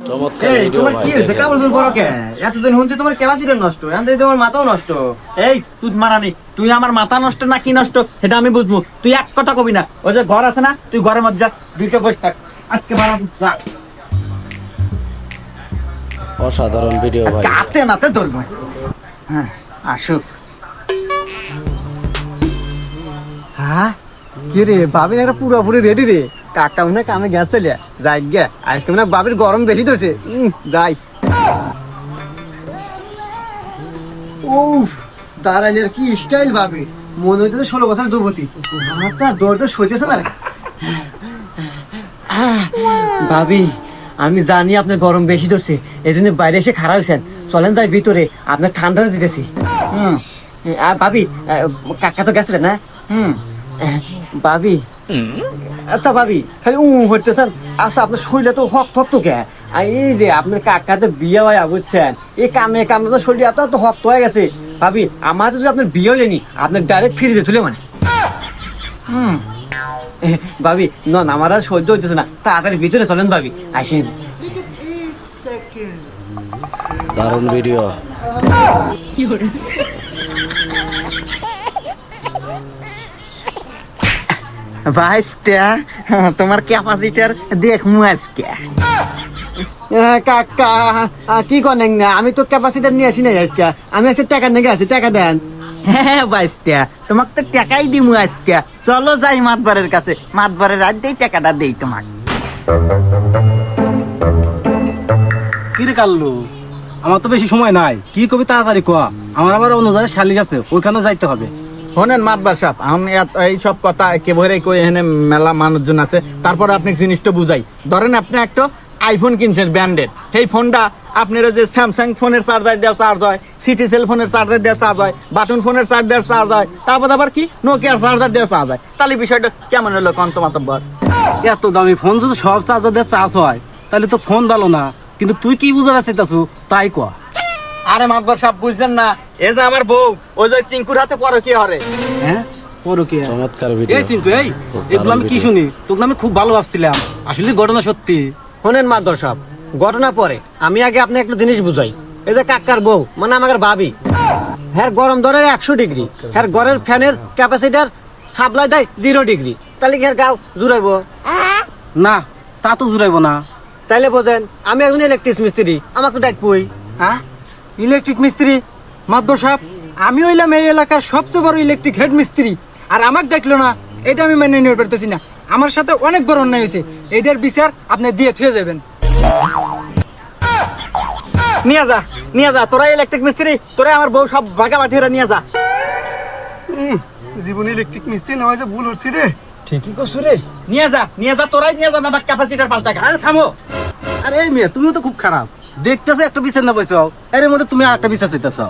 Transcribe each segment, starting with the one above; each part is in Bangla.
তোমার কি হয়েছে? কাপড় চোপড় করো কেন? এতদিন শুনছি তোমার ক্যাপাসিটি নষ্ট, এখন তোমার মাথাও নষ্ট। এই তুই মারানি, তুই আমার মাথা নষ্ট না কি নষ্ট সেটা আমি বুঝবো, তুই এক কথা কবি না। ওই যে ঘর আছে না, তুই ঘরের মধ্যে যা, দুইটা বসে থাক। আজকে অসাধারণ ভিডিও ভাই। হাতে নাতে ধরবো। হ্যাঁ আসুক। হ্যাঁ কি রে, বাবির একটা পুরোপুরি রেডি রে। কাকা মনে কামে গেছে যাই গে, আজকে মনে বাবির গরম বেশি ধরছে। যাই। উফ, দাঁড়াইলের কি স্টাইল ভাবি, মনে হইতে 16 বছর যুবতী। আমার তো দৌড় তো সইতেছে না রে। ভাবি, আমি জানি আপনার গরম বেশি ধরছে, এই জন্য বাইরে এসে খারাপ হয়েছেন। চলেন যাই ভিতরে, আপনার ঠান্ডা দিতেছি। আর ভাবি, কাকা তো গেছিলেন না? ভাবি, আচ্ছা ভাবি, খালি হইতেছেন। আচ্ছা আপনার শরীরে তো হক থক তো কে? আর এই যে আপনার কাকাতে বিয়ে হয় বুঝছেন, এই কামে কামে তো শরীর এত হক হয়ে গেছে। ভাবি, আমার যদি আপনার বিয়ে হয়নি, আপনার ডাইরেক্ট ফিরে যেতে মানে। ভাবি নন, আমার আর সহ্য হইতেছে না, তাড়াতাড়ি ভিতরে চলেন ভাবি, আসেন। দারুণ ভিডিও। ভাইস্তা, তোমার ক্যাপাসিটার দেখমু আজকে। কাকা কি করেন না? আমি তো ক্যাপাসিটার নিয়ে আসি নাই আজকে, আমি আজকে টাকা নিয়ে আসি, টাকা দেন। হ্যাঁ ভাইস্তা, তোমাকে তো টাকাই দিমু আজকে। চলো যাই মাতবারের কাছে, মাতবারের রাত দেই টাকাটা দেই তোমাকে। কি রে কাল্লু, আমার তো বেশি সময় নাই, কি কবি তাড়াতাড়ি কোয়া। আমার আবার অন্য জায়গায় শালিক আছে, ওইখানে যাইতে হবে। শোনেন মাতবার সাহেব, আমি এই সব কথা একেবারে কই, এখানে মেলা মানুষজন আছে, তারপরে আপনি জিনিসটা বুঝাই। ধরেন আপনি একটা আইফোন কিনছেন ব্র্যান্ডেড, সেই ফোনটা আপনার যে স্যামসাং ফোনের চার্জার দেওয়া চার্জ হয়, সিটি সেল ফোনের চার্জার দেওয়া চার্জ হয়, বাটন ফোনের চার্জার চার্জ হয়, তারপর আবার কি নোকিয়ার চার্জার দেওয়া চার্জ হয়। তাহলে বিষয়টা কেমন হলো কন্ত মাতব্বর? এত দামি ফোন যদি সব চার্জার দিয়ে চার্জ হয়, তাহলে তো ফোন ভালো না। কিন্তু তুই কি বুঝাতে চাইতাছু তাই কোয়া। আরে মাতবার সাহেব বুঝছেন না, এই যে আমার বউ, ওই যে চিঙ্কুর হাতে পরে কি হরে। হ্যাঁ পরো কি? চমৎকার ভিডিও। এই চিন্তু, এই এগুলো আমি কি শুনি? তোকে আমি খুব ভালো ভাবছিলাম, আসলে ঘটনা সত্যি। শোনেন মাদর সাহেব, ঘটনা পরে আমি আগে আপনি একটা জিনিস বুঝাই। এই যে কাকার বউ মানে আমাদের ভাবি, হ্যাঁ গরম ধরে 100 ডিগ্রি, হ্যাঁ ঘরের ফ্যানের ক্যাপাসিটার সাপ্লাই দেয় 0 ডিগ্রি, তাহলে কি গাও জুড়াইবো? না, তা তো জুড়াইব না। তাইলে বোঝেন আমি একজন ইলেকট্রিক মিস্ত্রি, আমাকে ডাকবই। হ্যাঁ, ইলেকট্রিক মিস্ত্রি? মাদ্দর সাহেব, আমি হইলাম এই এলাকার সবচেয়ে বড় ইলেকট্রিক হেড মিস্ত্রি, আর আমাকে ডাকলো না? এটা আমি মেনে নিতে পারতেছি না। আমার সাথে অনেক বড় অন্যায় হয়েছে, এটার বিচার আপনি দিয়ে থুয়ে যাবেন। নিয়ে যা, নিয়ে যা, তোরা ইলেকট্রিক মিস্ত্রি, তোরা আমার বউ সব ভাগা বাটিরা নিয়ে যা। জীবনে ইলেকট্রিক মিস্ত্রি না হয়েছে ভুল হচ্ছে রে। ঠিকই করছো রে, নিয়ে যা, নিয়ে যা, তোরাই নিয়ে যা, না ক্যাপাসিটার পাল্টা। আরে থামো, আরে এই মেয়ে তুমিও তো খুব খারাপ দেখতেছো, একটা বিচার না পাইছো, এর মধ্যে তুমি আরেকটা বিচার চাইতেছো।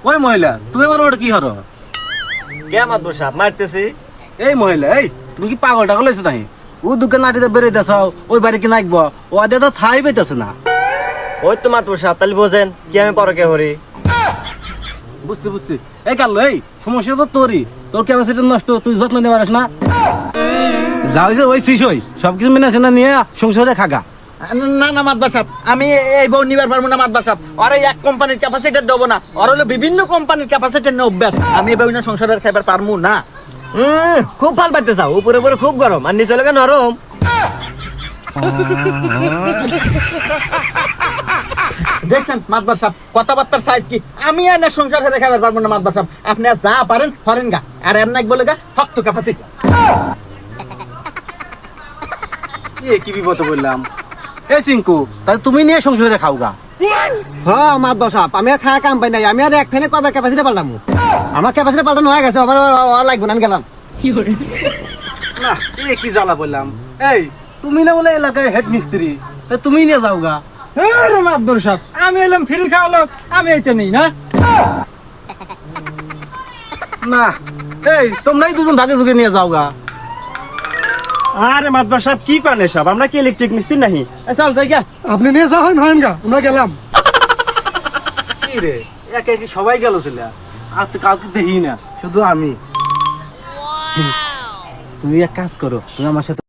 ওই মহিলা, তুমি আমার ওটা কি হরো? কে মাদর সাহেব মারতেছি? এই মহিলা, এই তুমি কি পাগল টাগল হয়েছো তাই? ও দোকান নাটিতে বেরোইতেছ, ওই বাড়ি কি নাকবো, ও আদে তো থাই পাইতেছে না। ওই তো মাদর সাহেব, তাহলে বোঝেন কি আমি পরকে হরি। বুঝছি বুঝছি। এই কাল, এই সমস্যা তো তোরই, তোর ক্যাপাসিটি নষ্ট, তুই যত্ন নিতে পারিস না। যা হয়েছে ওই শিশই, সবকিছু মেনে না নিয়ে সংসারে খাগা। না না মাতবার সাহেব, আমি এই বউ নিবার পারবো না মাতবার সাহেব। আর এক কোম্পানির ক্যাপাসিটার দেবো না, আর হলো বিভিন্ন কোম্পানির ক্যাপাসিটার নিয়ে অভ্যাস। আমি এই বউ না সংসারের খাইবার পারবো না। খুব ভাল পাইতে চাও, উপরে উপরে খুব গরম আর নিচে লোকে নরম। দেখছেন মাতবার সাহেব কথাবার্তার সাইজ কি? আমি আর না সংসার করে খাইবার পারবো না মাতবার সাহেব। আপনি আর যা পারেন করেন গা, আর এর নাক বলে গা শক্ত ক্যাপাসিটি। কি বিপদে বললাম। এই চিঙ্কু, তাহলে তুমি নিয়ে সংসারে খাওগা। হ্যাঁ মাদর সাহেব, আমি আর খাওয়া কাম পাই নাই, আমি আর এক ফ্যানে কবার ক্যাপাসিটি পাল্টামু। আমার ক্যাপাসিটি পাল্টানো হয়ে গেছে, আবার লাগবে না, আমি গেলাম। না, এই কি জ্বালা বললাম। এই তুমি না বলে এলাকায় হেড মিস্ত্রি, তা তুমি নিয়ে যাওগা। হ্যাঁ মাতবার সাহেব, আমি এলাম ফ্রি খাওয়া লোক, আমি এইটা নেই না। না, এই তোমরাই দুজন ভাগে ঝুঁকে নিয়ে যাওগা। আরে মাদর সাহেব কি পানে সব, আমরা কি ইলেকট্রিক মিস্ত্রি নাহি? চল যাই গা। আপনি নিয়ে যাওয়া হয় গা, আমরা গেলাম। কি রে, একে একে সবাই গেল ছিল, আর তো কাউকে দেখি না, শুধু আমি। তুমি এক কাজ করো, তুমি আমার সাথে